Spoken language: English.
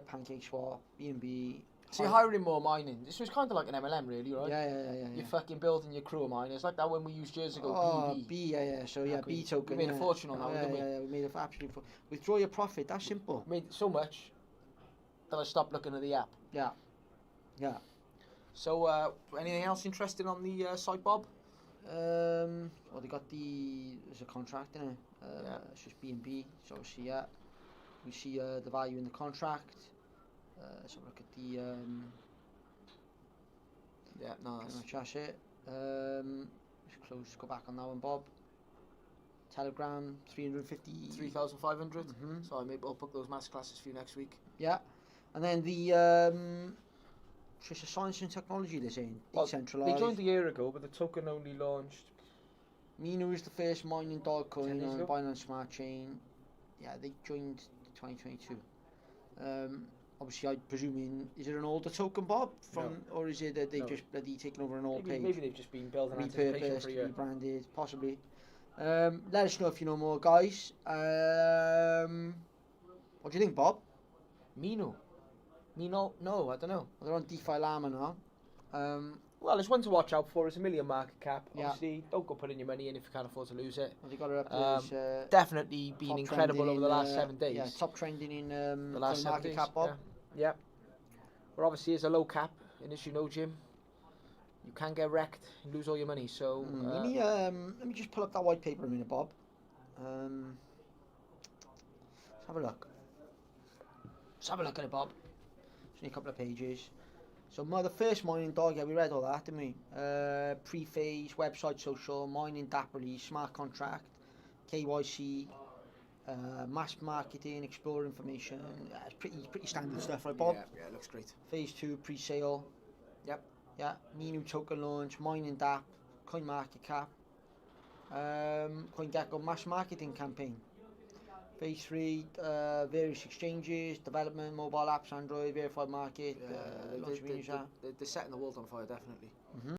Pancake Swap, BNB. So you're hiring more mining. This was kind of like an MLM, really, right? Yeah. You're fucking building your crew of miners. Like that when we used years ago, BB. B, yeah. So, B token. We made a fortune on that, didn't we? Yeah, we made a absolute fortune. Withdraw your profit, that's simple. Made so much that I stopped looking at the app. Yeah. So, anything else interesting on the site, Bob? Well, there's a contract in it. It's just BNB. So, obviously, we see the value in the contract. So look at the that's it. Just go back on that one, Bob. Telegram 3,500. So I'll put those masterclasses for you next week. Yeah, and then the just a science and technology they're saying decentralized. They joined a year ago, but the token only launched. MINU is the first mining dog coin on Binance Smart Chain. Yeah, they joined 2022. Obviously, I'm presuming, is it an older token, Bob? Or is it that they've just bloody taken over an old page? Maybe they've just been building anticipation for a year. Rebranded, possibly. Let us know if you know more, guys. What do you think, Bob? MINU? No, I don't know. They're on DeFi Llama now. Well, it's one to watch out for. It's $1 million market cap. Obviously, don't go putting your money in if you can't afford to lose it. Well, they got it up there. Definitely been incredible over the last 7 days. Yeah, top trending in the last market cap, Bob. Yeah. But obviously, it's a low cap, and as you know, Jim, you can get wrecked and lose all your money. So let me just pull up that white paper a minute, Bob. Let's have a look. Let's have a look at it, Bob. Just need a couple of pages. So the first mining dog, we read all that, didn't we? Pre-phase, website, social, mining, DApp release, smart contract, KYC, mass marketing, explore information. It's pretty standard stuff, right, Bob? Yeah, it looks great. Phase 2, pre-sale. Yep. Yeah, MINU token launch, mining DApp, coin market cap, CoinGecko mass marketing campaign. Phase 3, various exchanges, development, mobile apps, Android, verified market. They're setting the world on fire, definitely.